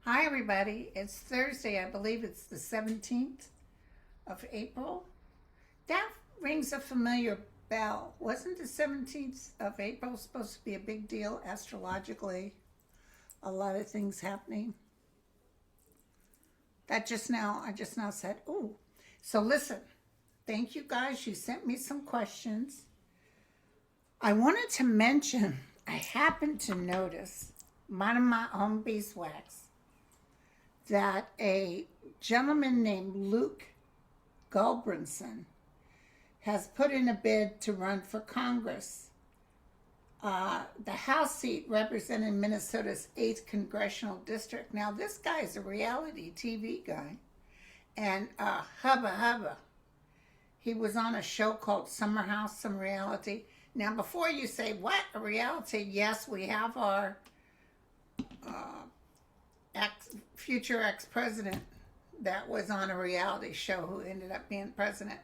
Hi, everybody. It's Thursday. I believe it's the 17th of April. That rings a familiar bell. Wasn't the 17th of April supposed to be a big deal astrologically? A lot of things happening. I just now said, ooh. So listen, thank you guys. You sent me some questions. I wanted to mention, I happened to notice, one of my own beeswax, that a gentleman named Luke Gulbranson has put in a bid to run for Congress. The House seat representing Minnesota's 8th Congressional District. Now, this guy is a reality TV guy. And hubba hubba, he was on a show called Summer House, Some Reality. Now, before you say, what, a reality? Yes, we have our future ex-president that was on a reality show who ended up being president.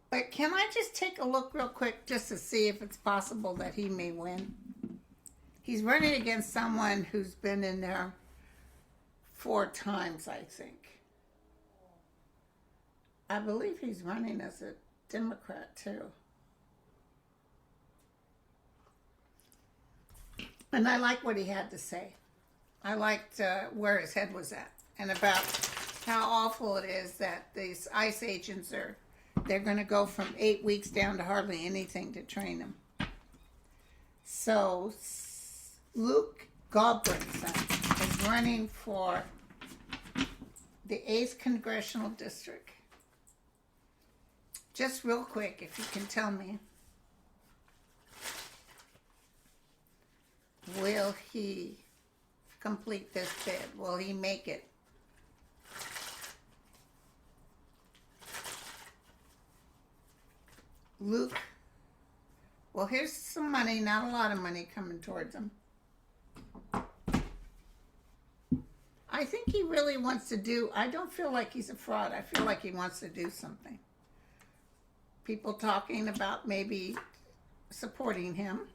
But can I just take a look real quick just to see if it's possible that he may win? He's running against someone who's been in there 4 times, I think. I believe he's running as a Democrat, too. And I like what he had to say. I liked where his head was at and about how awful it is that these ICE agents they're going to go from 8 weeks down to hardly anything to train them. So Luke Gulbranson is running for the 8th Congressional District. Just real quick, if you can tell me, will he complete this bid? Will he make it? Luke, well, here's some money, not a lot of money coming towards him. I think he really wants to do, I don't feel like he's a fraud. I feel like he wants to do something. People talking about maybe supporting him.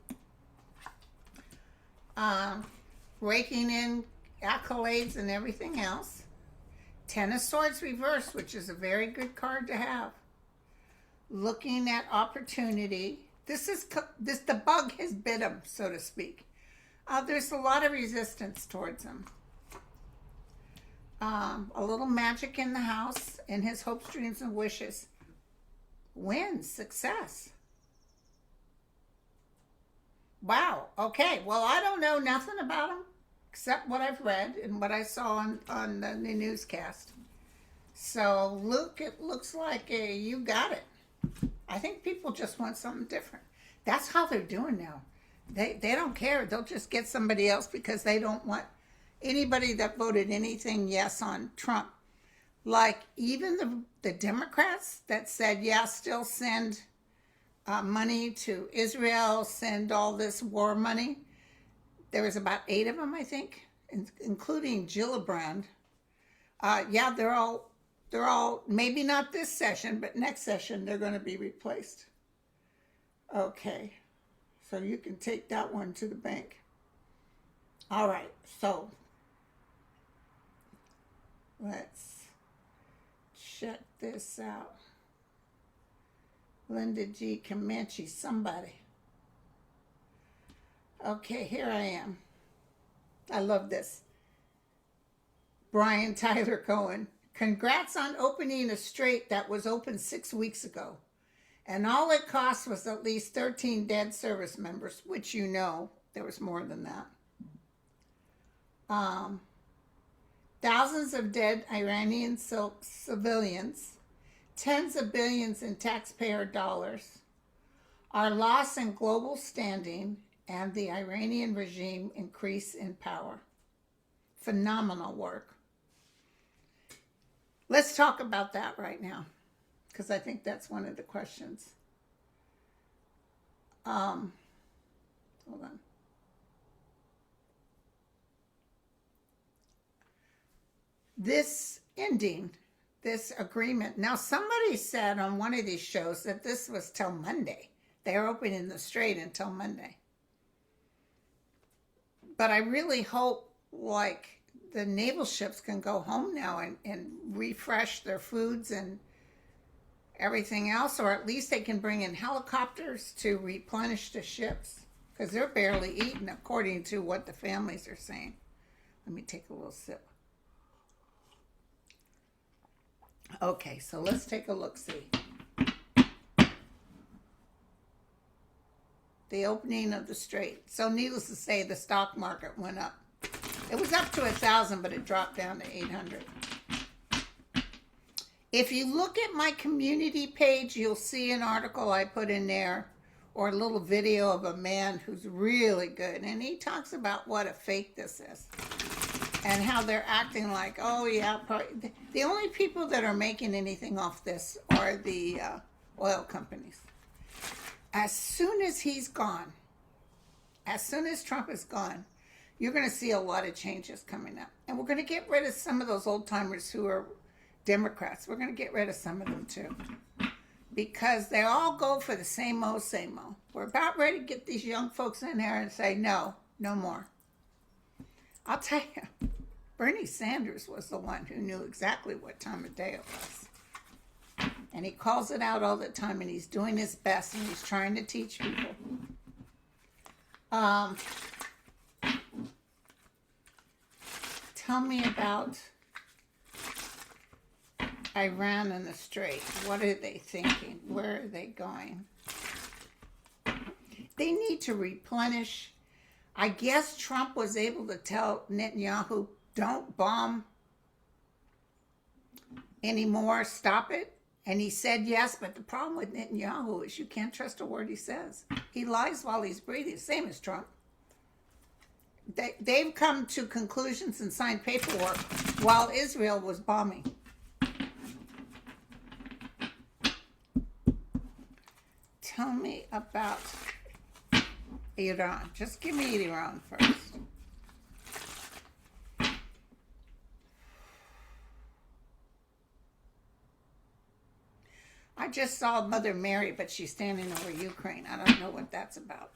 Raking in accolades and everything else. 10 of Swords reversed, which is a very good card to have. Looking at opportunity. The bug has bit him, so to speak. There's a lot of resistance towards him. A little magic in the house, and his hopes, dreams, and wishes. Wins, success. Wow. Okay. Well, I don't know nothing about him except what I've read and what I saw on the newscast. So, Luke, it looks like you got it. I think people just want something different. That's how they're doing now. They don't care. They'll just get somebody else because they don't want anybody that voted anything yes on Trump. Like even the Democrats that said, yeah, still send money to Israel, send all this war money. There was about 8 of them, I think, including Gillibrand. Yeah, they're all, maybe not this session, but next session they're going to be replaced. Okay, so you can take that one to the bank. All right, so let's check this out. Linda G. Comanche, somebody. Okay, here I am. I love this. Brian Tyler Cohen. Congrats on opening a strait that was open 6 weeks ago. And all it cost was at least 13 dead service members, which you know there was more than that. Thousands of dead Iranian civilians, tens of billions in taxpayer dollars, our loss in global standing, and the Iranian regime increase in power. Phenomenal work. Let's talk about that right now, because I think that's one of the questions. Hold on. This ending, this agreement. Now, somebody said on one of these shows that this was till Monday. They're opening the strait until Monday. But I really hope, like, the naval ships can go home now and refresh their foods and everything else, or at least they can bring in helicopters to replenish the ships, because they're barely eating according to what the families are saying. Let me take a little sip. Okay, so let's take a look-see. The opening of the Strait. So needless to say, the stock market went up. It was up to 1,000, but it dropped down to 800. If you look at my community page, you'll see an article I put in there, or a little video of a man who's really good. And he talks about what a fake this is. And how they're acting like, oh yeah, probably. The only people that are making anything off this are the oil companies. As soon as he's gone, as soon as Trump is gone, you're going to see a lot of changes coming up. And we're going to get rid of some of those old timers who are Democrats. We're going to get rid of some of them too. Because they all go for the same old, same old. We're about ready to get these young folks in there and say, no, no more. I'll tell you, Bernie Sanders was the one who knew exactly what time of day it was. And he calls it out all the time, and he's doing his best, and he's trying to teach people. Tell me about Iran and the Strait. What are they thinking? Where are they going? They need to replenish. I guess Trump was able to tell Netanyahu, don't bomb anymore, stop it. And he said yes, but the problem with Netanyahu is you can't trust a word he says. He lies while he's breathing, same as Trump. They've come to conclusions and signed paperwork while Israel was bombing. Tell me about Iran. Just give me Iran first. I just saw Mother Mary, but she's standing over Ukraine. I don't know what that's about.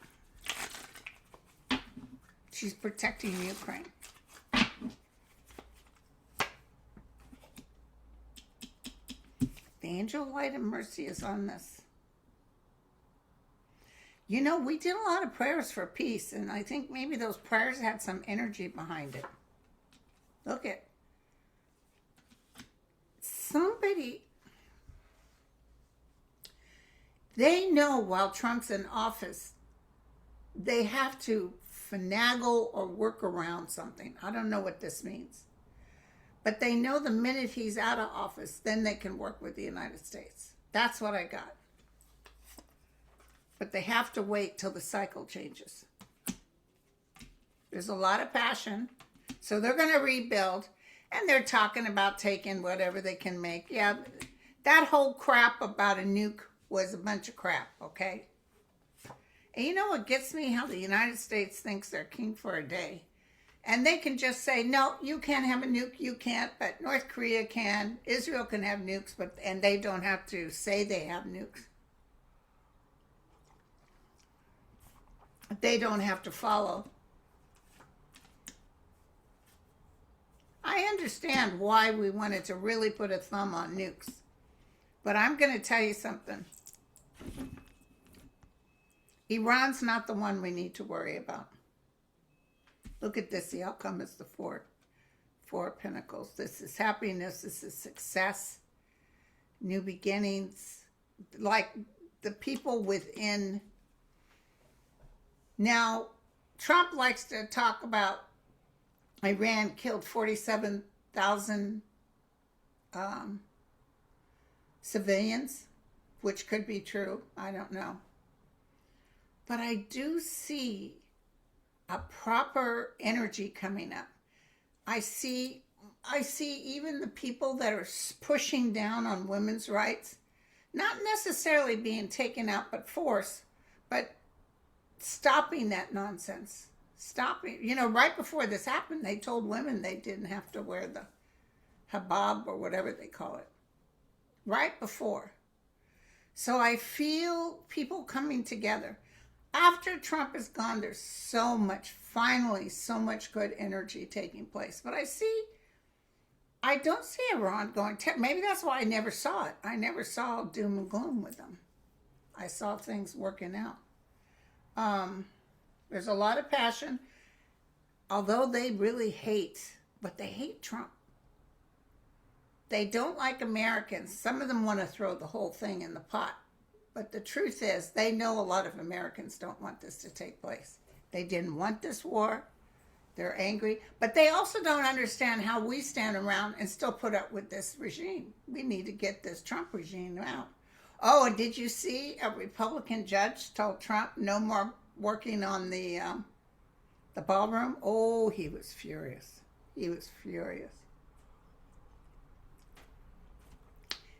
She's protecting Ukraine. The angel of light and mercy is on this. You know, we did a lot of prayers for peace, and I think maybe those prayers had some energy behind it. Look at somebody. They know while Trump's in office, they have to finagle or work around something. I don't know what this means. But they know the minute he's out of office, then they can work with the United States. That's what I got. But they have to wait till the cycle changes. There's a lot of passion. So they're going to rebuild. And they're talking about taking whatever they can make. Yeah, that whole crap about a nuke was a bunch of crap, okay? And you know what gets me? How the United States thinks they're king for a day. And they can just say, no, you can't have a nuke, you can't, but North Korea can. Israel can have nukes, and they don't have to say they have nukes. They don't have to follow. I understand why we wanted to really put a thumb on nukes. But I'm going to tell you something. Iran's not the one we need to worry about. Look at this. The outcome is the four pentacles. This is happiness. This is success. New beginnings. Like the people within. Now, Trump likes to talk about Iran killed 47,000 civilians, which could be true. I don't know. But I do see a proper energy coming up. I see even the people that are pushing down on women's rights, not necessarily being taken out but force, but stopping that nonsense. Stopping. You know, right before this happened, they told women they didn't have to wear the hijab or whatever they call it. Right before. So I feel people coming together. After Trump is gone, there's so much finally so much good energy taking place. But I don't see Iran going, maybe that's why I never saw it. I never saw doom and gloom with them. I saw things working out. There's a lot of passion, although they really hate, but they hate Trump. They don't like Americans. Some of them want to throw the whole thing in the pot. But the truth is, they know a lot of Americans don't want this to take place. They didn't want this war. They're angry. But they also don't understand how we stand around and still put up with this regime. We need to get this Trump regime out. Oh, and did you see a Republican judge told Trump no more working on the ballroom? Oh, he was furious. He was furious.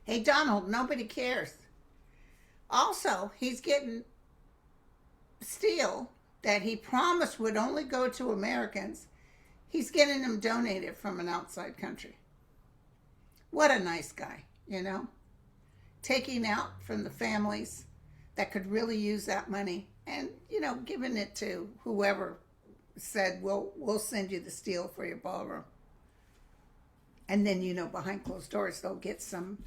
Hey, Donald, nobody cares. Also, he's getting steel that he promised would only go to Americans. He's getting them donated from an outside country. What a nice guy, you know? Taking out from the families that could really use that money and, you know, giving it to whoever said, we'll send you the steel for your ballroom. And then, you know, behind closed doors, they'll get some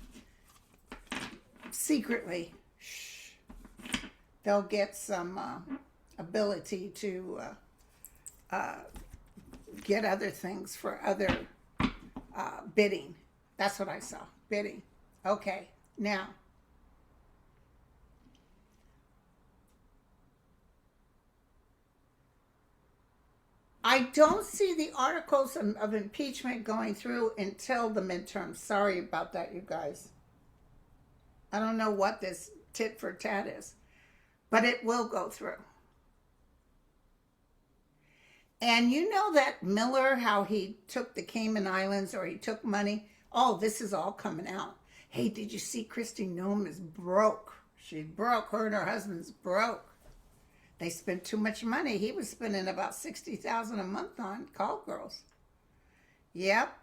secretly. They'll get some ability to get other things for other bidding. That's what I saw, bidding. Okay, now. I don't see the articles of impeachment going through until the midterms. Sorry about that, you guys. I don't know what this tit for tat is. But it will go through. And you know that Miller, how he took the Cayman Islands or he took money? Oh, this is all coming out. Hey, did you see Kristi Noem is broke? She broke. Her and her husband's broke. They spent too much money. He was spending about $60,000 a month on call girls. Yep.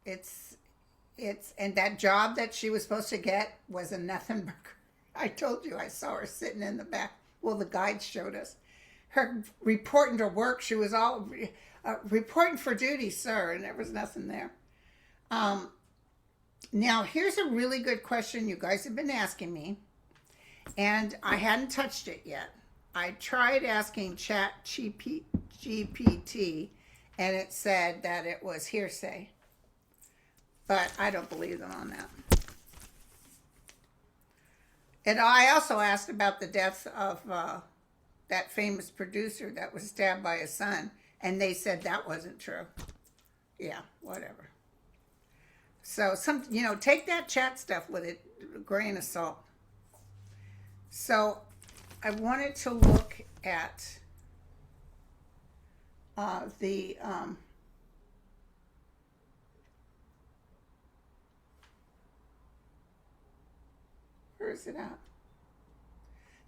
And that job that she was supposed to get was a nothing burger. I told you I saw her sitting in the back. Well, the guide showed us. Her reporting to work, she was all reporting for duty, sir, and there was nothing there. Now, here's a really good question you guys have been asking me, and I hadn't touched it yet. I tried asking GPT, and it said that it was hearsay, but I don't believe them on that. And I also asked about the death of that famous producer that was stabbed by his son, and they said that wasn't true. Yeah, whatever. So, take that chat stuff with a grain of salt. So, I wanted to look at where is it at?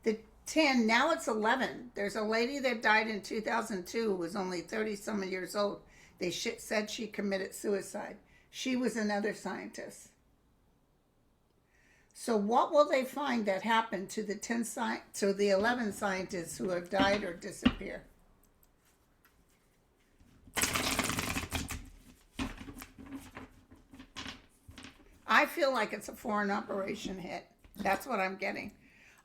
The 10, now it's 11. There's a lady that died in 2002 who was only 30-some years old. They said she committed suicide. She was another scientist. So what will they find that happened to the 11 scientists who have died or disappeared? I feel like it's a foreign operation hit. That's what I'm getting.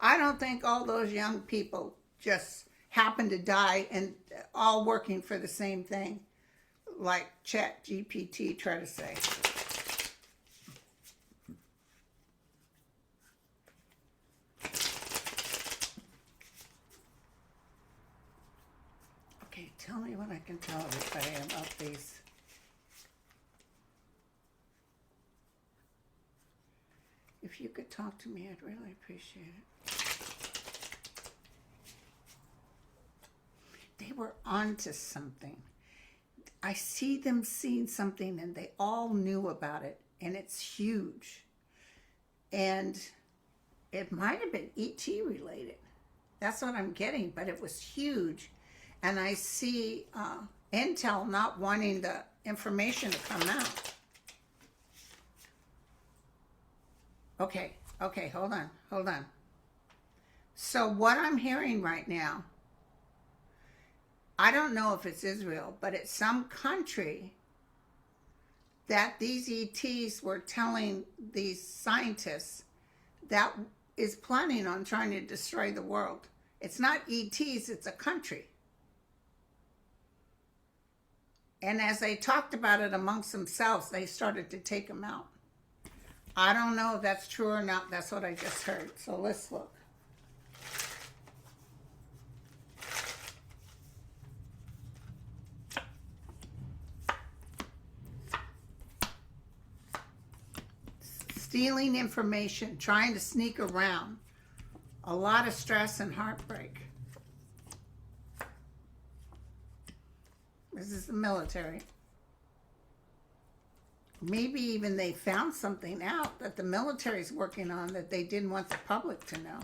I don't think all those young people just happen to die and all working for the same thing, like Chat GPT try to say. Okay, tell me what I can tell everybody about these. If you could talk to me, I'd really appreciate it. They were onto something. I see them seeing something and they all knew about it, and it's huge. And it might have been ET related. That's what I'm getting, but it was huge. And I see Intel not wanting the information to come out. Okay, hold on. So what I'm hearing right now, I don't know if it's Israel, but it's some country that these ETs were telling these scientists that is planning on trying to destroy the world. It's not ETs, it's a country. And as they talked about it amongst themselves, they started to take them out. I don't know if that's true or not. That's what I just heard. So let's look. Stealing information, trying to sneak around. A lot of stress and heartbreak. This is the military. Maybe even they found something out that the military's working on that they didn't want the public to know.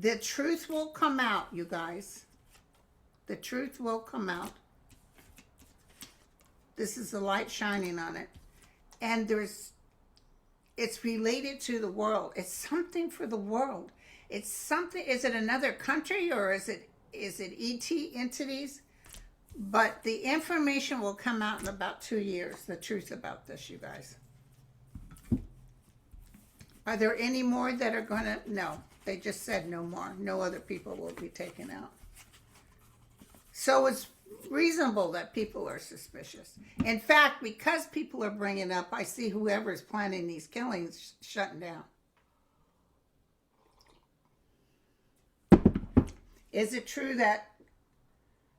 The truth will come out, you guys. The truth will come out. This is the light shining on it. And it's related to the world. It's something for the world. It's something, is it another country or is it ET entities? But the information will come out in about 2 years, the truth about this, you guys. Are there any more that are going to? No, they just said no more. No other people will be taken out. So it's reasonable that people are suspicious. In fact, because people are bringing up, I see whoever's planning these killings shutting down. Is it true that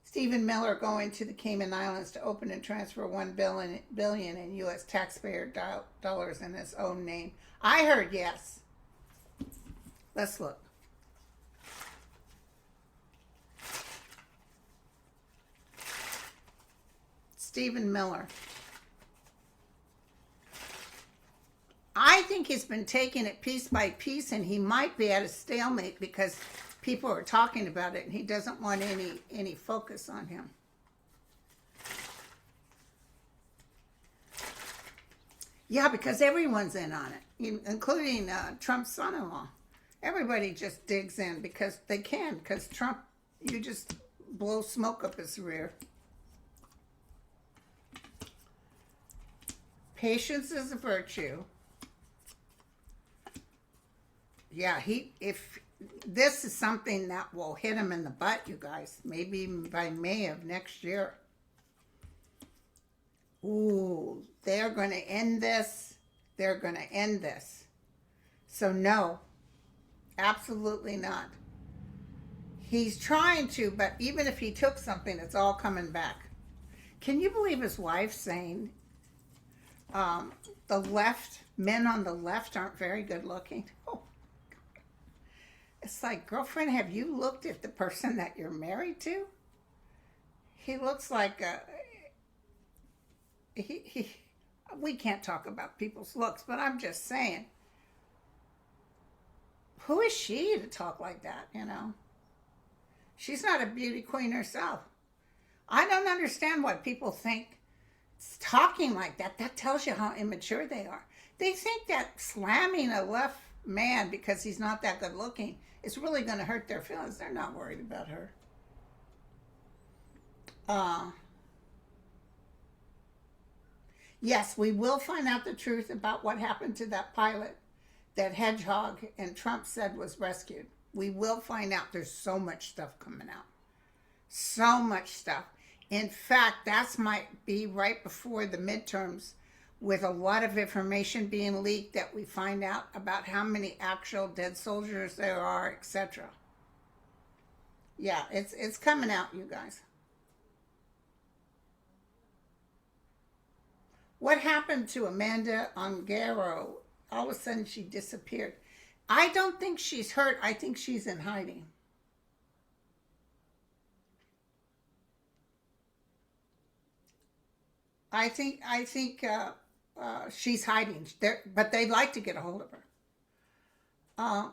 Stephen Miller going to the Cayman Islands to open and transfer $1 billion in U.S. taxpayer dollars in his own name? I heard yes. Let's look. Stephen Miller. I think he's been taking it piece by piece, and he might be at a stalemate because people are talking about it and he doesn't want any focus on him. Yeah, because everyone's in on it, including Trump's son-in-law. Everybody just digs in because they can, because Trump, you just blow smoke up his rear. Patience is a virtue. Yeah, if this is something that will hit him in the butt, you guys, maybe by May of next year. Ooh, they're going to end this. They're going to end this. So no, absolutely not. He's trying to, but even if he took something, it's all coming back. Can you believe his wife saying the left, men on the left aren't very good looking? Oh. It's like, girlfriend, have you looked at the person that you're married to? He looks like we can't talk about people's looks, but I'm just saying, who is she to talk like that, you know? She's not a beauty queen herself. I don't understand why people think talking like that. That tells you how immature they are. They think that slamming a left man because he's not that good looking is really going to hurt their feelings. They're not worried about her. Yes, we will find out the truth about what happened to that pilot, that hedgehog, and Trump said was rescued. We will find out. There's so much stuff coming out. So much stuff. In fact, that might be right before the midterms, with a lot of information being leaked that we find out about how many actual dead soldiers there are, etc. Yeah, it's coming out, you guys. What happened to Amanda Ongaro? All of a sudden she disappeared. I don't think she's hurt. I think she's in hiding. I think she's hiding there, but they'd like to get a hold of her.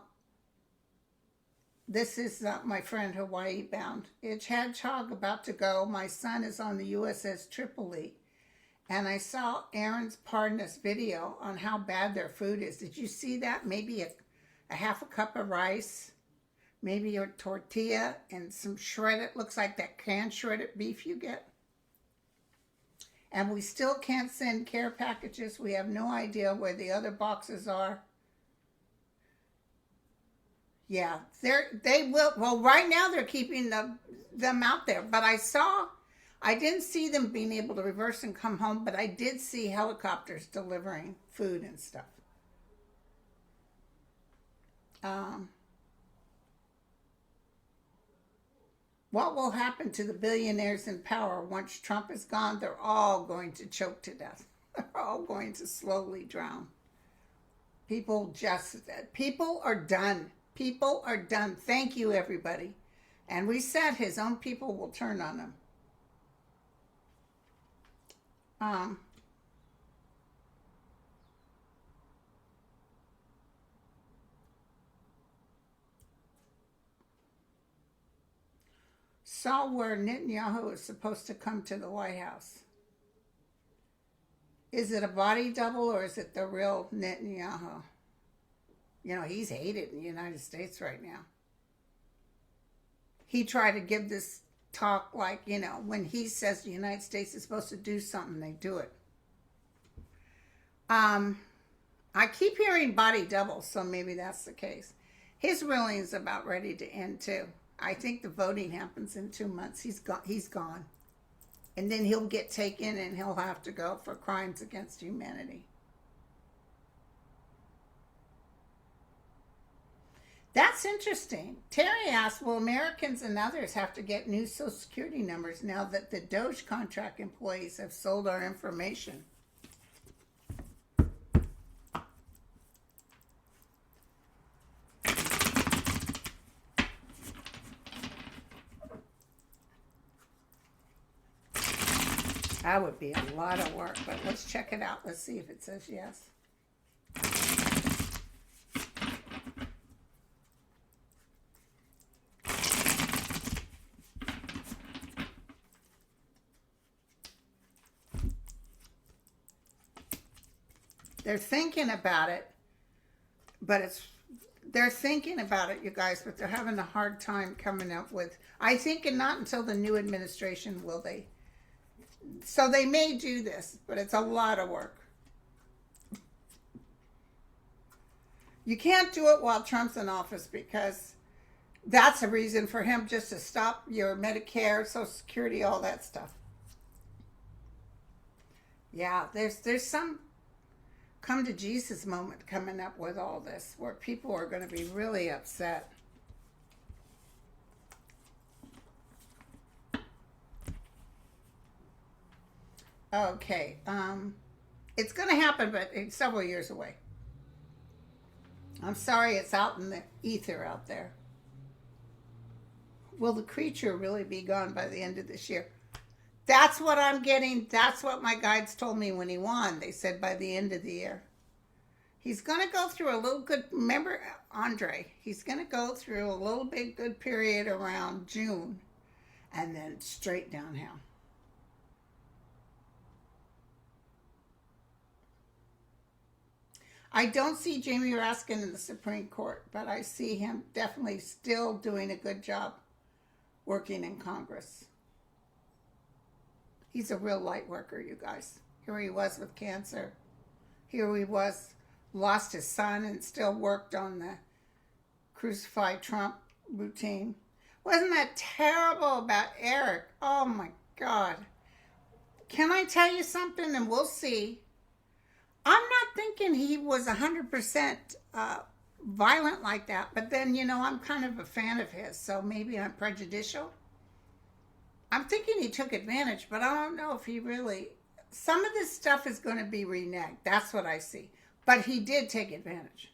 This is my friend Hawaii bound. It's Hedgehog about to go. My son is on the USS Tripoli, and I saw Aaron's Parnas video on how bad their food is. Did you see that? Maybe a half a cup of rice, maybe your tortilla and some shredded, looks like that canned shredded beef you get. And we still can't send care packages. We have no idea where the other boxes are. Yeah, they will. Well, right now they're keeping them out there. But I didn't see them being able to reverse and come home. But I did see helicopters delivering food and stuff. Um, what will happen to the billionaires in power once Trump is gone? They're all going to choke to death. They're all going to slowly drown. People are done. People are done. Thank you, everybody. And we said his own people will turn on him. Um, saw where Netanyahu is supposed to come to the White House. Is it a body double or is it the real Netanyahu? He's hated in the United States right now. He tried to give this talk like, when he says the United States is supposed to do something, they do it. I keep hearing body double, so maybe that's the case. His ruling's about ready to end too. I think the voting happens in 2 months. He's gone. And then he'll get taken and he'll have to go for crimes against humanity. That's interesting. Terry asked, will Americans and others have to get new Social Security numbers now that the Doge contract employees have sold our information? That would be a lot of work, but let's check it out. Let's see if it says yes. They're thinking about it, but they're thinking about it, you guys, but they're having a hard time coming up with, I think, and not until the new administration will they. So they may do this, but it's a lot of work. You can't do it while Trump's in office because that's a reason for him just to stop your Medicare, Social Security, all that stuff. Yeah, there's some come to Jesus moment coming up with all this where people are going to be really upset. Okay, it's going to happen, but it's several years away. I'm sorry it's out in the ether out there. Will the creature really be gone by the end of this year? That's what I'm getting. That's what my guides told me when he won. They said by the end of the year. He's going to go through a little good, remember Andre, he's going to go through a little bit good period around June and then straight downhill. I don't see Jamie Raskin in the Supreme Court, but I see him definitely still doing a good job working in Congress. He's a real light worker, you guys. Here he was with cancer. Here he was, lost his son and still worked on the crucify Trump routine. Wasn't that terrible about Eric? Oh my God. Can I tell you something? And we'll see. I'm not thinking he was 100% violent like that, but then, I'm kind of a fan of his, so maybe I'm prejudicial. I'm thinking he took advantage, but I don't know if he really... Some of this stuff is going to be reneged. That's what I see. But he did take advantage.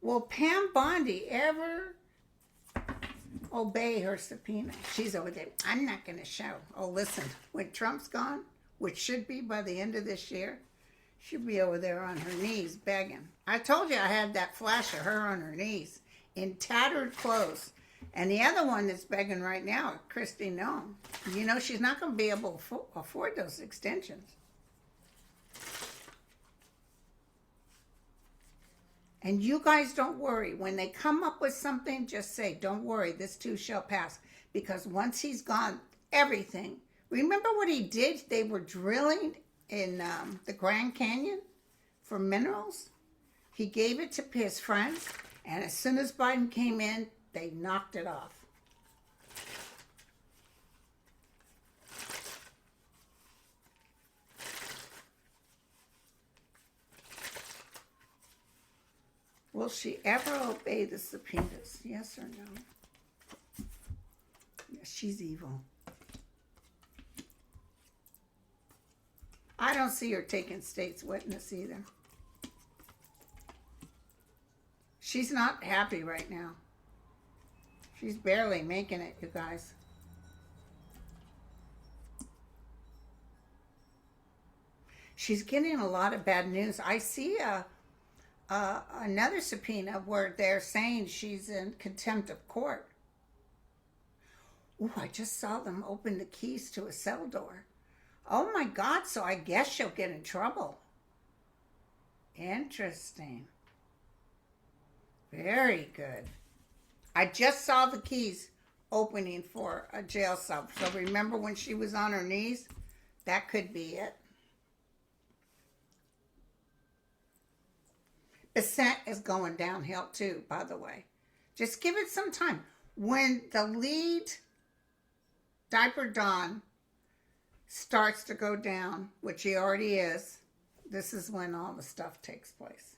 Will Pam Bondi ever obey her subpoena? She's over there. I'm not going to show. Oh, listen. When Trump's gone, which should be by the end of this year, she'll be over there on her knees begging. I told you I had that flash of her on her knees in tattered clothes. And the other one that's begging right now, Kristi Noem. She's not going to be able to afford those extensions. And you guys don't worry. When they come up with something, just say, don't worry, this too shall pass. Because once he's gone, everything. Remember what he did? They were drilling in the Grand Canyon for minerals. He gave it to his friends, and as soon as Biden came in, they knocked it off. Will she ever obey the subpoenas? Yes or no? Yes, she's evil. I don't see her taking state's witness either. She's not happy right now. She's barely making it, you guys. She's getting a lot of bad news. I see another subpoena where they're saying she's in contempt of court. Ooh, I just saw them open the keys to a cell door. Oh my God, so I guess she'll get in trouble. Interesting. Very good. I just saw the keys opening for a jail cell. So remember when she was on her knees? That could be it. Bessent is going downhill too, by the way. Just give it some time. When the lead Diaper Don starts to go down, which he already is, this is when all the stuff takes place.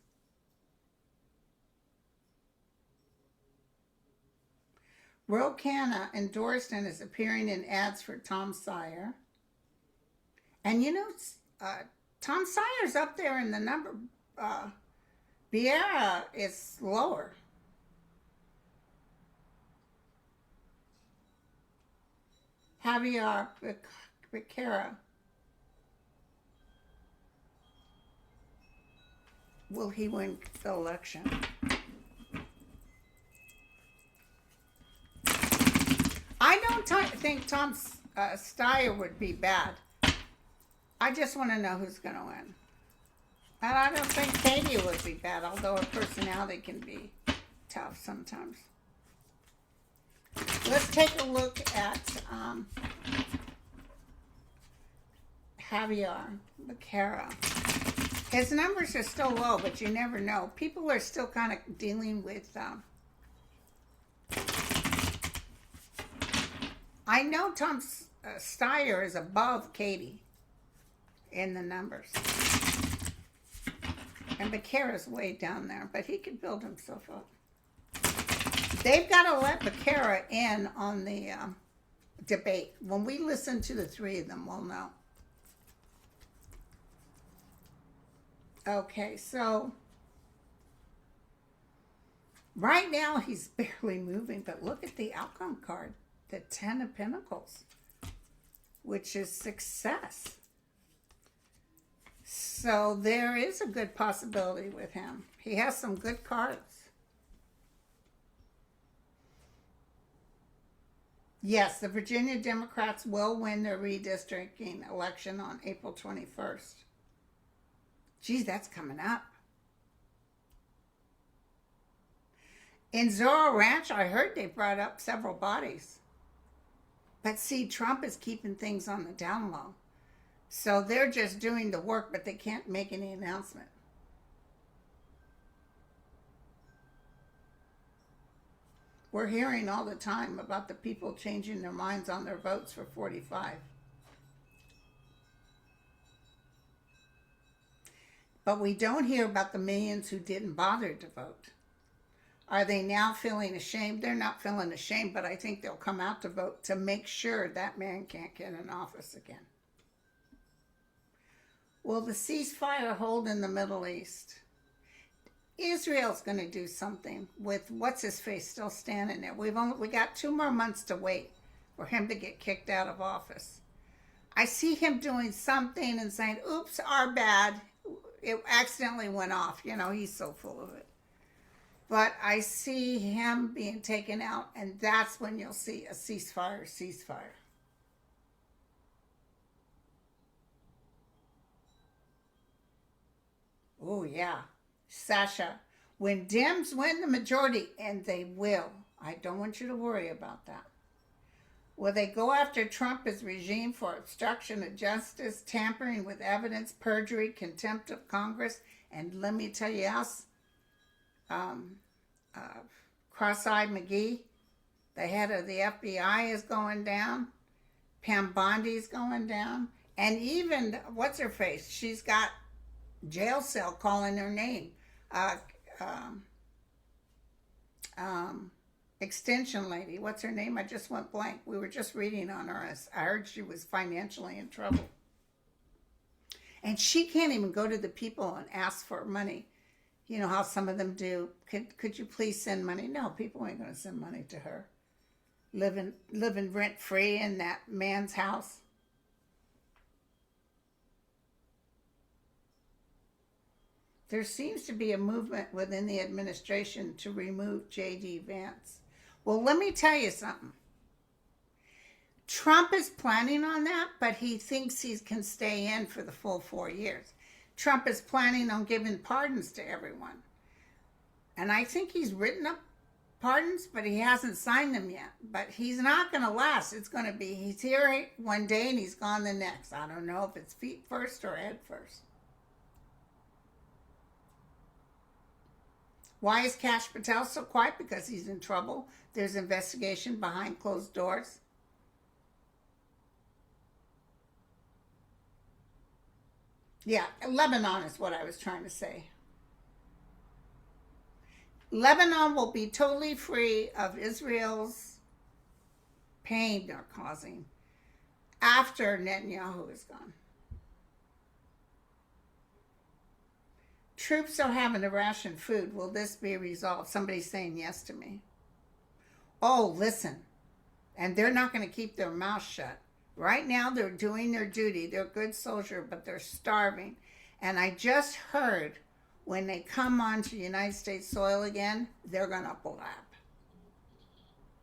Rocana endorsed and is appearing in ads for Tom Sawyer. And you know, Tom Sawyer's up there in the number. Vieira is lower. Javier Becerra. Will he win the election? I don't think Tom Steyer would be bad. I just want to know who's going to win. And I don't think Katie would be bad, although her personality can be tough sometimes. Let's take a look at Javier Becerra. His numbers are still low, but you never know. People are still kind of dealing with... I know Tom Steyer is above Katie in the numbers. And Becerra's way down there, but he could build himself up. They've got to let Becerra in on the debate. When we listen to the three of them, we'll know. Okay, so right now he's barely moving, but look at the outcome card, the 10 of Pentacles, which is success. So there is a good possibility with him. He has some good cards. Yes, the Virginia Democrats will win their redistricting election on April 21st. Geez, that's coming up. In Zorro Ranch, I heard they brought up several bodies. But see, Trump is keeping things on the down low. So they're just doing the work, but they can't make any announcement. We're hearing all the time about the people changing their minds on their votes for 45. But we don't hear about the millions who didn't bother to vote. Are they now feeling ashamed? They're not feeling ashamed, but I think they'll come out to vote to make sure that man can't get in office again. Will the ceasefire hold in the Middle East? Israel's going to do something with what's-his-face still standing there. We got 2 more months to wait for him to get kicked out of office. I see him doing something and saying, oops, our bad. It accidentally went off. You know, he's so full of it. But I see him being taken out, and that's when you'll see a ceasefire. Oh, yeah. Sasha. When Dems win the majority, and they will, I don't want you to worry about that. Will they go after Trump, his regime, for obstruction of justice, tampering with evidence, perjury, contempt of Congress? And let me tell you else, Cross-Eyed McGee, the head of the FBI, is going down. Pam Bondi's going down. And even, what's her face? She's got jail cell calling her name. Extension lady. What's her name? I just went blank. We were just reading on her. I heard she was financially in trouble. And she can't even go to the people and ask for money. You know how some of them do. Could you please send money? No, people ain't going to send money to her. Living rent-free in that man's house. There seems to be a movement within the administration to remove J.D. Vance. Well, let me tell you something. Trump is planning on that, but he thinks he can stay in for the full 4 years. Trump is planning on giving pardons to everyone. And I think he's written up pardons, but he hasn't signed them yet. But he's not going to last. It's going to be, he's here one day and he's gone the next. I don't know if it's feet first or head first. Why is Kash Patel so quiet? Because he's in trouble. There's investigation behind closed doors. Yeah, Lebanon is what I was trying to say. Lebanon will be totally free of Israel's pain they're causing after Netanyahu is gone. Troops are having to ration food. Will this be resolved? Somebody's saying yes to me. Oh, listen. And they're not going to keep their mouth shut. Right now, they're doing their duty. They're a good soldier, but they're starving. And I just heard when they come onto United States soil again, they're going to blab.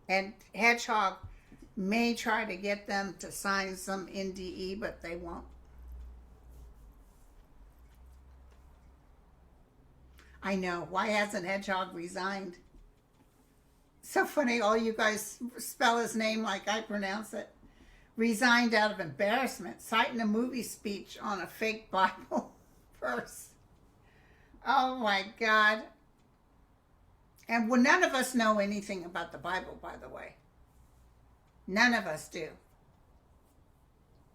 And Hedgehog may try to get them to sign some NDE, but they won't. I know. Why hasn't Hedgehog resigned? So funny. All you guys spell his name like I pronounce it. Resigned out of embarrassment, citing a movie speech on a fake Bible verse. Oh my God. And well, none of us know anything about the Bible, by the way. None of us do.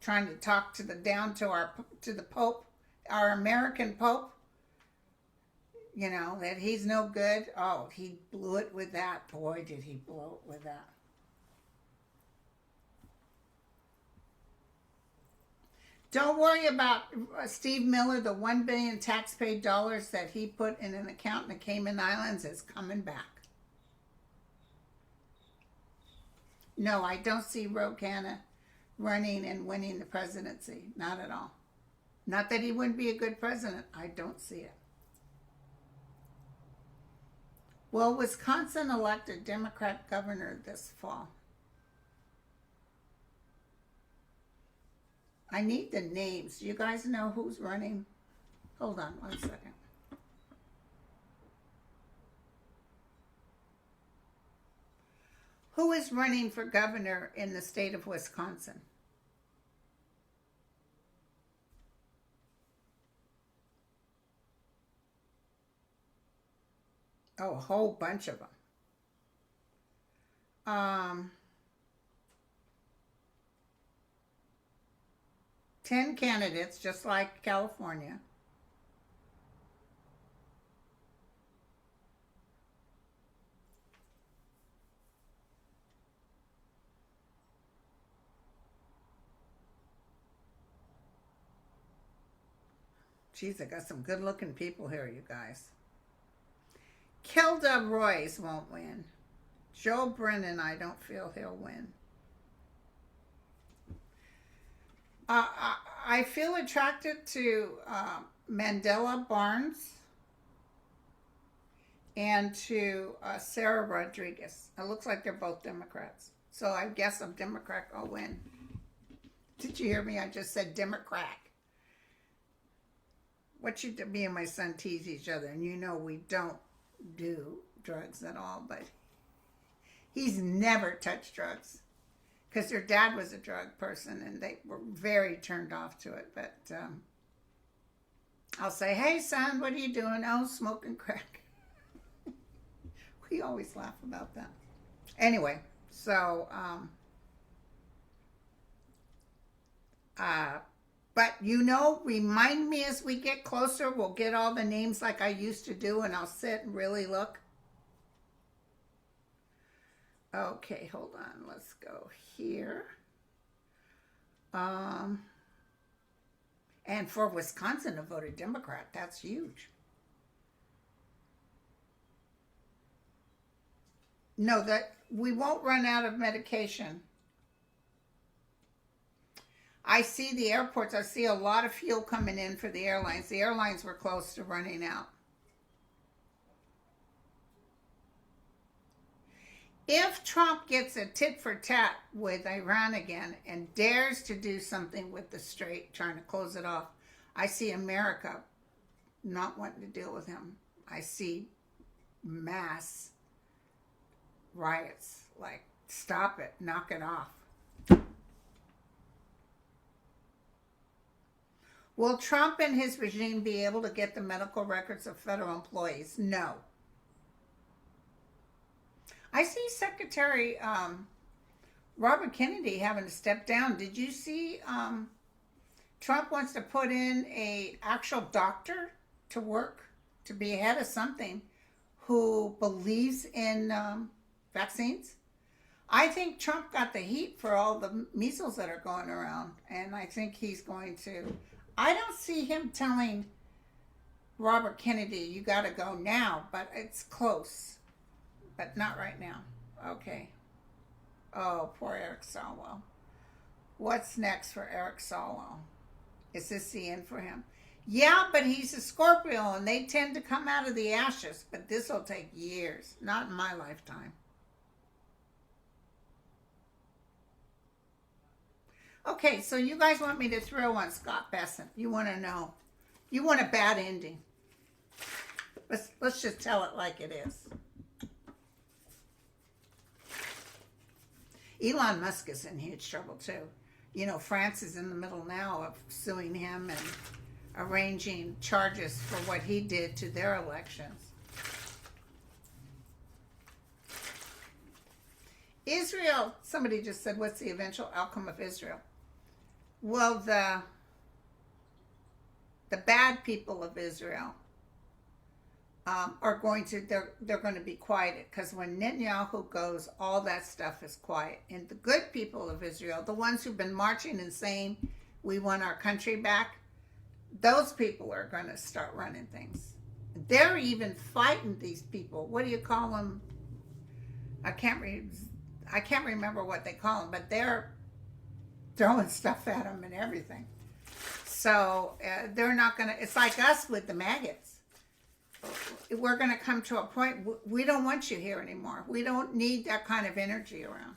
Trying to talk to the Pope, our American Pope. You know, that he's no good. Oh, he blew it with that. Boy, did he blow it with that. Don't worry about Steve Miller. The $1 billion tax-paid dollars that he put in an account in the Cayman Islands is coming back. No, I don't see Ro Khanna running and winning the presidency. Not at all. Not that he wouldn't be a good president. I don't see it. Will Wisconsin elect a Democrat governor this fall? I need the names. Do you guys know who's running? Hold on 1 second. Who is running for governor in the state of Wisconsin? Oh, a whole bunch of them. 10 candidates, just like California. Geez, I got some good-looking people here, you guys. Kilda Royce won't win. Joe Brennan, I don't feel he'll win. I feel attracted to Mandela Barnes and to Sarah Rodriguez. It looks like they're both Democrats. So I guess a Democrat will win. Did you hear me? I just said Democrat. Me and my son tease each other, and you know we don't do drugs at all, but he's never touched drugs because their dad was a drug person and they were very turned off to it. But I'll say, hey, son, what are you doing? Oh, smoking crack. We always laugh about that. Anyway, so, but remind me as we get closer. We'll get all the names like I used to do, and I'll sit and really look. Okay, hold on. Let's go here. And for Wisconsin to vote a Democrat, that's huge. No, that we won't run out of medication. I see the airports. I see a lot of fuel coming in for the airlines. The airlines were close to running out. If Trump gets a tit for tat with Iran again and dares to do something with the Strait, trying to close it off, I see America not wanting to deal with him. I see mass riots, like, stop it, knock it off. Will Trump and his regime be able to get the medical records of federal employees? No. I see Secretary Robert Kennedy having to step down. Did you see Trump wants to put in a actual doctor to work, to be head of something, who believes in vaccines? I think Trump got the heat for all the measles that are going around, and I think he's going to... I don't see him telling Robert Kennedy, you got to go now, but it's close. But not right now. Okay. Oh, poor Eric Swalwell. What's next for Eric Swalwell? Is this the end for him? Yeah, but he's a Scorpio, and they tend to come out of the ashes. But this will take years. Not in my lifetime. Okay, so you guys want me to throw on Scott Bessent. You want to know. You want a bad ending. Let's just tell it like it is. Elon Musk is in huge trouble too. You know, France is in the middle now of suing him and arranging charges for what he did to their elections. Israel, somebody just said, what's the eventual outcome of Israel? Well, the bad people of Israel are going to, they're going to be quieted, because when Netanyahu goes, all that stuff is quiet. And the good people of Israel, the ones who've been marching and saying we want our country back, those people are going to start running things. They're even fighting these people. What do you call them? I can't remember what they call them, but they're throwing stuff at them and everything. So they're not going to, it's like us with the maggots. We're going to come to a point, we don't want you here anymore. We don't need that kind of energy around.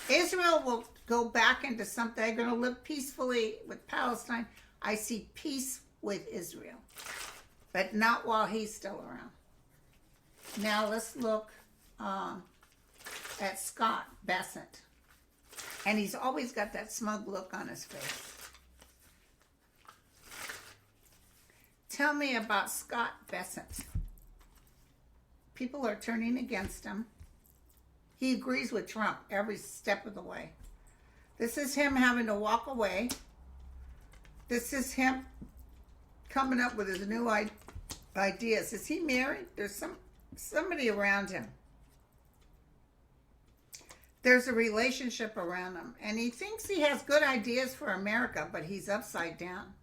Israel will go back into something. They're going to live peacefully with Palestine. I see peace with Israel, but not while he's still around. Now let's look at Scott Bessent. And he's always got that smug look on his face. Tell me about Scott Bessent. People are turning against him. He agrees with Trump every step of the way. This is him having to walk away. This is him coming up with his new ideas. Is he married? There's somebody around him. There's a relationship around him. And he thinks he has good ideas for America, but he's upside down.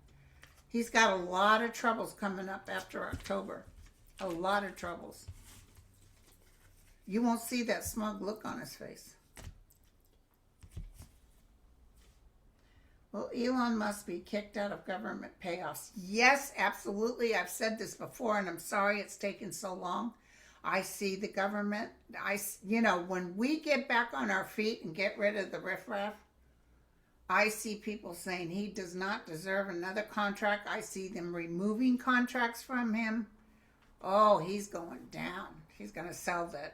He's got a lot of troubles coming up after October. A lot of troubles. You won't see that smug look on his face. Well, Elon must be kicked out of government payoffs. Yes, absolutely. I've said this before, and I'm sorry it's taken so long. I see the government. When we get back on our feet and get rid of the riffraff, I see people saying he does not deserve another contract. I see them removing contracts from him. Oh, he's going down. He's going to sell the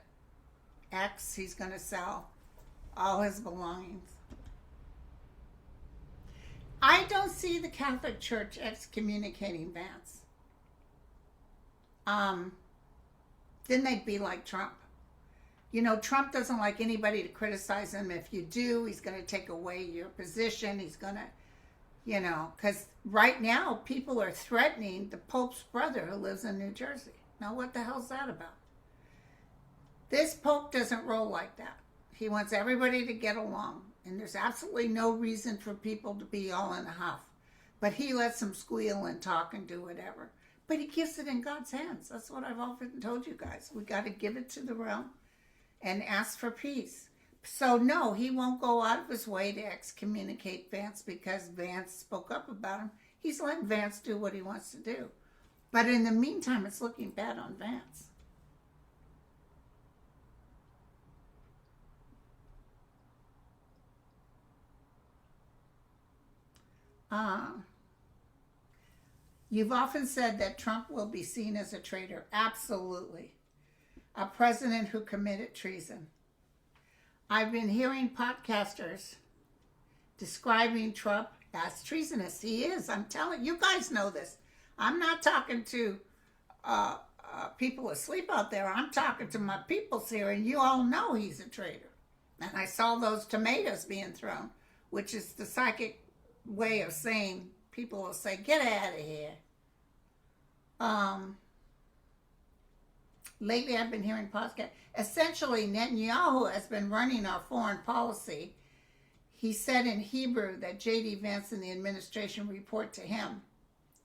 X. He's going to sell all his belongings. I don't see the Catholic Church excommunicating Vance. Then they'd be like Trump. You know, Trump doesn't like anybody to criticize him. If you do, he's going to take away your position. He's going to, you know, because right now people are threatening the Pope's brother who lives in New Jersey. Now, what the hell's that about? This Pope doesn't roll like that. He wants everybody to get along. And there's absolutely no reason for people to be all in a huff. But he lets them squeal and talk and do whatever. But he gives it in God's hands. That's what I've often told you guys. We got to give it to the realm and ask for peace. So no, he won't go out of his way to excommunicate Vance because Vance spoke up about him. He's letting Vance do what he wants to do. But in the meantime, it's looking bad on Vance. You've often said that Trump will be seen as a traitor. Absolutely. A president who committed treason. I've been hearing podcasters describing Trump as treasonous. He is. I'm telling you, guys know this. I'm not talking to people asleep out there. I'm talking to my peoples here, and you all know he's a traitor. And I saw those tomatoes being thrown, which is the psychic way of saying, people will say, get out of here. Lately I've been hearing podcasts. Essentially, Netanyahu has been running our foreign policy. He said in Hebrew that J.D. Vance and the administration report to him.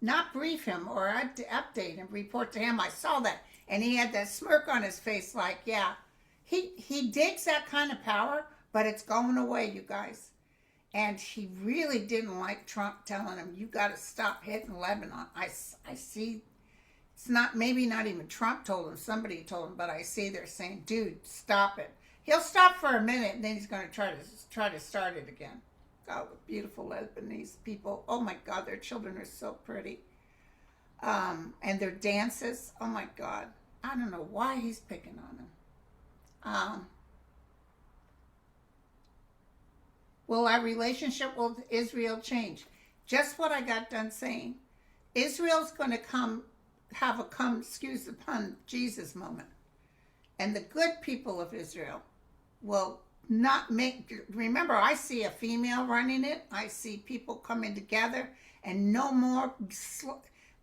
Not brief him or update him, report to him. I saw that. And he had that smirk on his face like, yeah, he digs that kind of power, but it's going away, you guys. And he really didn't like Trump telling him, you got to stop hitting Lebanon. I see, it's not, maybe not even Trump told him, somebody told him, but I see they're saying, dude, stop it. He'll stop for a minute, and then he's going to try to start it again. God, with beautiful Lebanese people. Oh my God, their children are so pretty. And their dances, oh my God. I don't know why he's picking on them. Will our relationship with Israel change? Just what I got done saying. Israel's going to have a excuse the pun, Jesus moment. And the good people of Israel will not remember, I see a female running it. I see people coming together and no more.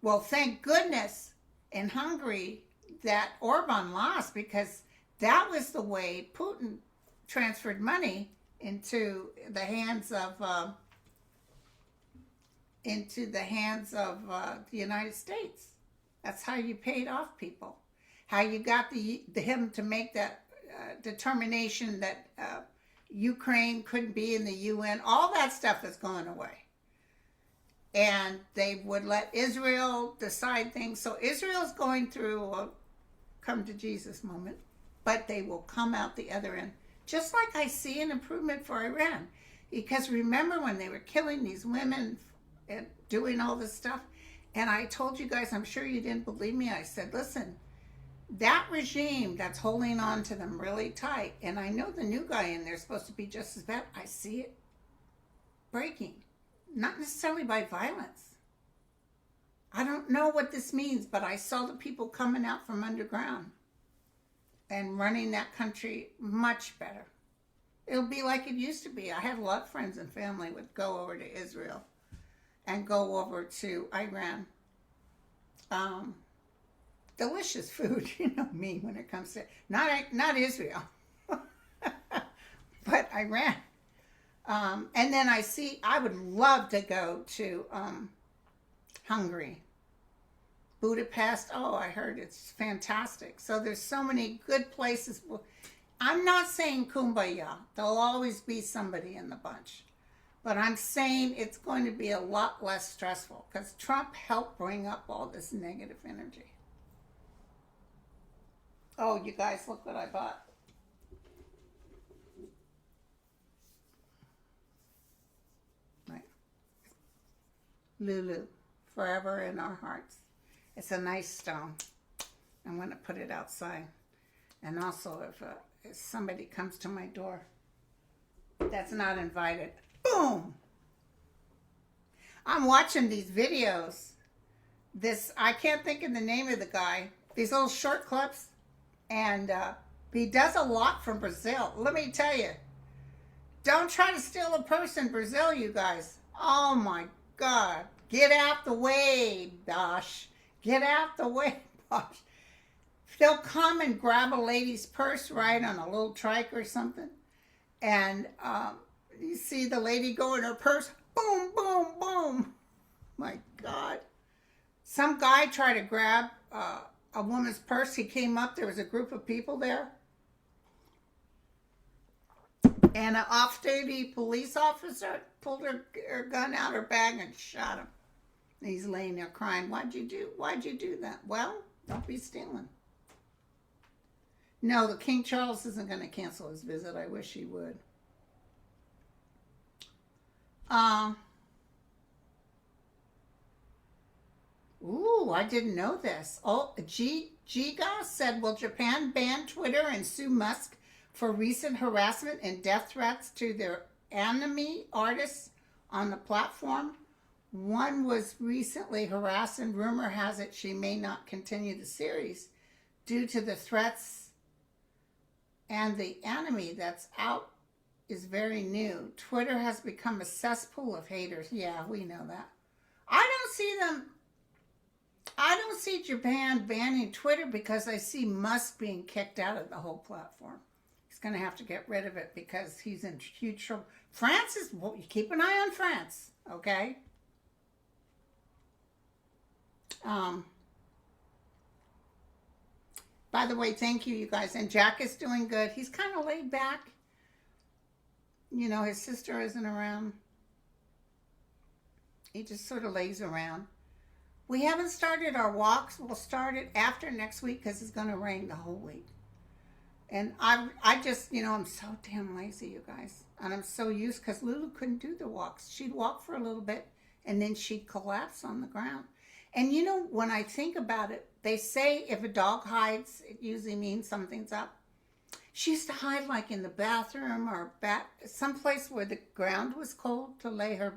Well, thank goodness in Hungary that Orban lost, because that was the way Putin transferred money into the hands of the United States. That's how you paid off people. How you got him to make that determination that Ukraine couldn't be in the UN. All that stuff is going away. And they would let Israel decide things. So Israel's going through a come to Jesus moment, but they will come out the other end. Just like I see an improvement for Iran. Because remember when they were killing these women and doing all this stuff? And I told you guys, I'm sure you didn't believe me. I said, listen, that regime that's holding on to them really tight, and I know the new guy in there is supposed to be just as bad. I see it breaking. Not necessarily by violence. I don't know what this means, but I saw the people coming out from underground and running that country much better. It'll be like it used to be. I had a lot of friends and family would go over to Israel and go over to Iran. Delicious food, you know me when it comes to, not Israel, but Iran. And then I would love to go to Hungary. Budapest, oh, I heard it's fantastic. So there's so many good places. I'm not saying kumbaya. There'll always be somebody in the bunch. But I'm saying it's going to be a lot less stressful because Trump helped bring up all this negative energy. Oh, you guys, look what I bought. Right. Lulu, forever in our hearts. It's a nice stone. I'm going to put it outside. And also, if somebody comes to my door that's not invited, boom! I'm watching these videos. I can't think of the name of the guy. These little short clips. And he does a lot from Brazil. Let me tell you. Don't try to steal a purse in Brazil, you guys. Oh my God. Get out the way, Bosh. Get out the way, Bosh. They'll come and grab a lady's purse, right, on a little trike or something. And you see the lady go in her purse. Boom, boom, boom. My God. Some guy tried to grab a woman's purse. He came up. There was a group of people there. And an off-duty police officer pulled her gun out her bag and shot him. And he's laying there crying. Why'd you do that? Well, don't be stealing. No, the King Charles isn't going to cancel his visit. I wish he would. Ooh, I didn't know this. Oh, Giga said, will Japan ban Twitter and sue Musk for recent harassment and death threats to their anime artists on the platform? One was recently harassed, and rumor has it she may not continue the series due to the threats, and the anime that's out is very new. Twitter has become a cesspool of haters. Yeah, we know that. I don't see Japan banning Twitter because I see Musk being kicked out of the whole platform. He's going to have to get rid of it because he's in huge trouble. France is, well, you keep an eye on France, okay? By the way, thank you guys. And Jack is doing good. He's kind of laid back. You know, his sister isn't around. He just sort of lays around. We haven't started our walks. We'll start it after next week because it's going to rain the whole week. And I just, you know, I'm so damn lazy, you guys. And I'm so used because Lulu couldn't do the walks. She'd walk for a little bit and then she'd collapse on the ground. And you know, when I think about it, they say if a dog hides, it usually means something's up. She used to hide like in the bathroom or someplace where the ground was cold to lay her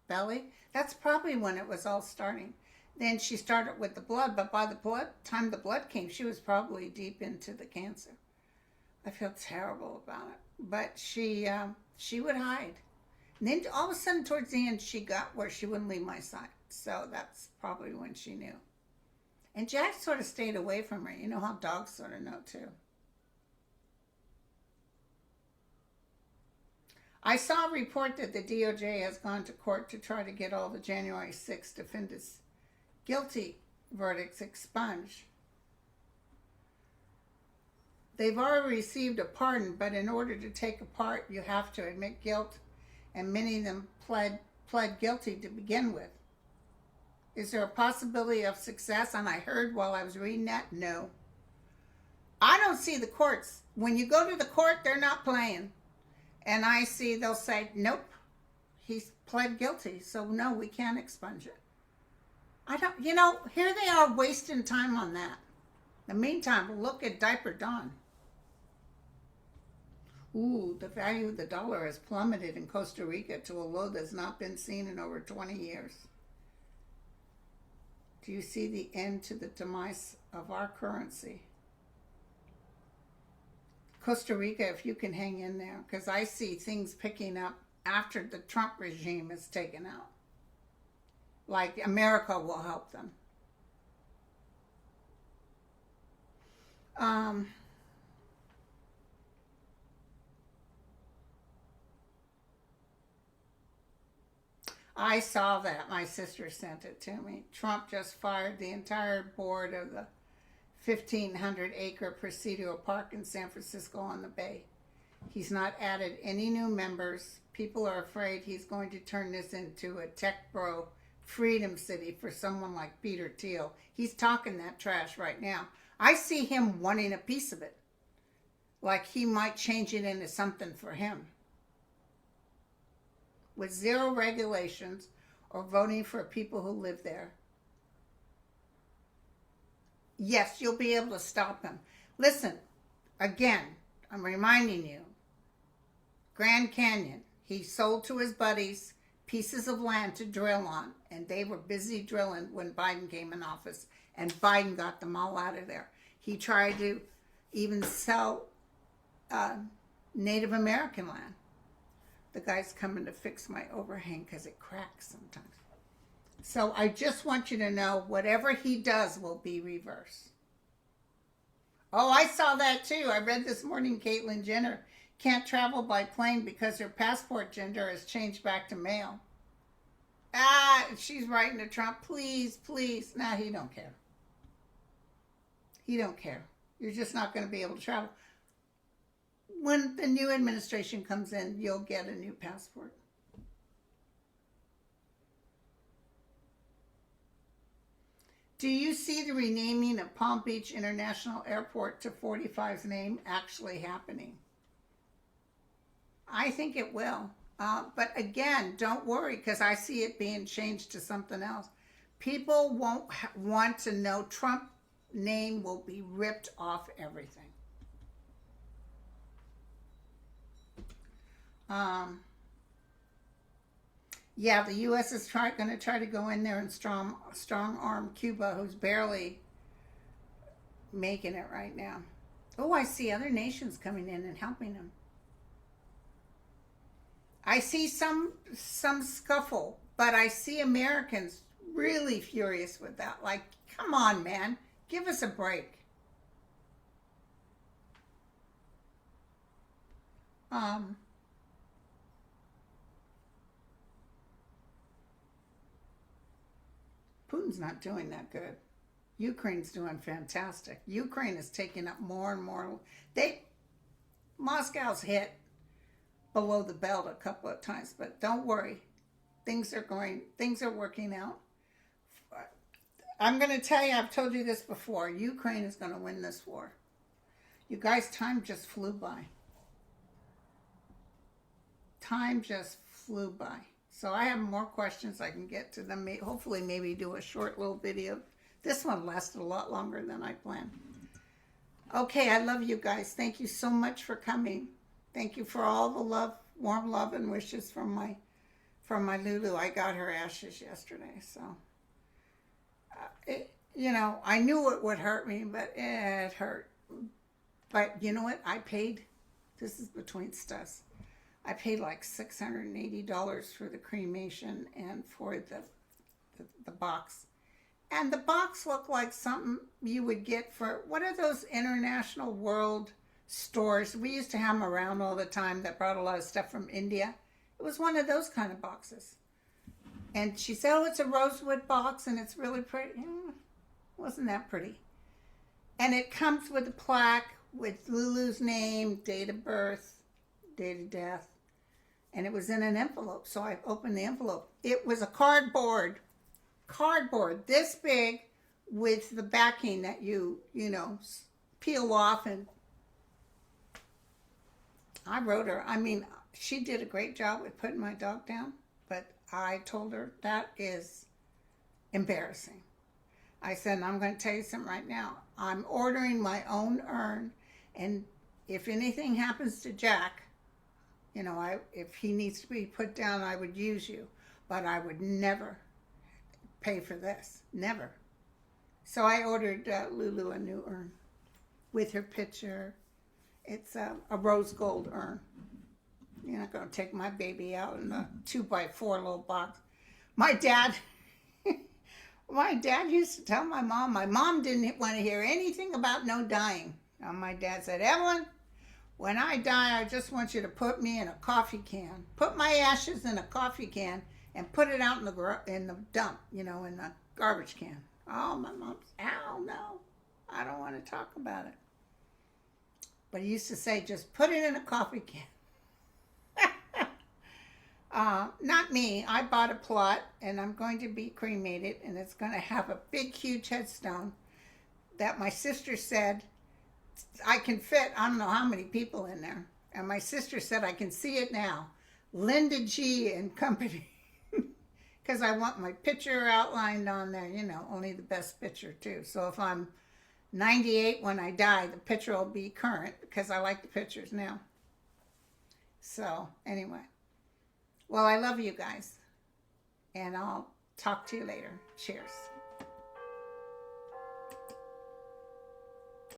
belly. That's probably when it was all starting. Then she started with the blood, but by the time the blood came, she was probably deep into the cancer. I feel terrible about it. But she would hide. And then all of a sudden towards the end, she got where she wouldn't leave my side. So that's probably when she knew. And Jack sort of stayed away from her. You know how dogs sort of know too. I saw a report that the DOJ has gone to court to try to get all the January 6th defendants' guilty verdicts expunged. They've already received a pardon, but in order to take a part, you have to admit guilt, and many of them pled guilty to begin with. Is there a possibility of success? And I heard while I was reading that, no. I don't see the courts. When you go to the court, they're not playing. And I see they'll say, nope, he's pled guilty, so no, we can't expunge it. I don't, you know, here they are wasting time on that. In the meantime, we'll look at Diaper Dawn. Ooh, the value of the dollar has plummeted in Costa Rica to a low that's not been seen in over 20 years. Do you see the end to the demise of our currency? Costa Rica, if you can hang in there, because I see things picking up after the Trump regime is taken out. Like America will help them. I saw that. My sister sent it to me. Trump just fired the entire board of the 1,500-acre Presidio Park in San Francisco on the Bay. He's not added any new members. People are afraid he's going to turn this into a tech bro freedom city for someone like Peter Thiel. He's talking that trash right now. I see him wanting a piece of it. Like he might change it into something for him. With zero regulations or voting for people who live there. yes, you'll be able to stop him. Listen, again, I'm reminding you, Grand Canyon, he sold to his buddies pieces of land to drill on, and they were busy drilling when Biden came in office, and Biden got them all out of there. He tried to even sell Native American land. The guy's coming to fix my overhang because it cracks sometimes. So I just want you to know, whatever he does will be reversed. Oh, I saw that too. I read this morning Caitlyn Jenner can't travel by plane because her passport gender has changed back to male. She's writing to Trump, please, please. Nah, he don't care. He don't care. You're just not going to be able to travel. When the new administration comes in, you'll get a new passport. Do you see the renaming of Palm Beach International Airport to 45's name actually happening? I think it will. But again, don't worry, because I see it being changed to something else. People won't want to know. Trump name will be ripped off everything. Yeah, the U.S. is going to try to go in there and strong arm Cuba, who's barely making it right now. Oh, I see other nations coming in and helping them. I see some scuffle, but I see Americans really furious with that. Like, come on, man, give us a break. Putin's not doing that good. Ukraine's doing fantastic. Ukraine is taking up more and more. Moscow's hit below the belt a couple of times, but don't worry. Things are working out. I'm going to tell you, I've told you this before, Ukraine is going to win this war. You guys, time just flew by. Time just flew by. So I have more questions. I can get to them. Hopefully maybe do a short little video. This one lasted a lot longer than I planned. Okay, I love you guys. Thank you so much for coming. Thank you for all the love, warm love and wishes from my Lulu. I got her ashes yesterday, so I knew it would hurt me, but it hurt. But you know what? I paid. This is between us. I paid like $680 for the cremation and for the box. And the box looked like something you would get for, what are those international world stores? We used to have them around all the time that brought a lot of stuff from India. It was one of those kind of boxes. And she said, oh, it's a rosewood box and it's really pretty. Wasn't that pretty? And it comes with a plaque with Lulu's name, date of birth, date of death. And it was in an envelope. So I opened the envelope. It was a cardboard this big with the backing that you peel off. And I wrote her. I mean, she did a great job with putting my dog down. But I told her that is embarrassing. I said, I'm going to tell you something right now. I'm ordering my own urn. And if anything happens to Jack, if he needs to be put down, I would use you. But I would never pay for this. Never. So I ordered Lulu a new urn with her picture. It's a rose gold urn. You're not going to take my baby out in a 2x4 little box. My dad used to tell my mom didn't want to hear anything about no dying. And my dad said, Evelyn, when I die, I just want you to put me in a coffee can. Put my ashes in a coffee can and put it out in the dump, in the garbage can. Oh, my mom's, no, I don't want to talk about it. But he used to say, just put it in a coffee can. Not me. I bought a plot, and I'm going to be cremated, and it's going to have a big, huge headstone that my sister said I can fit, I don't know how many people in there. And my sister said, I can see it now. Linda G. and Company. Because I want my picture outlined on there, only the best picture too. So if I'm 98 when I die, the picture will be current because I like the pictures now. So, anyway. Well, I love you guys. And I'll talk to you later. Cheers.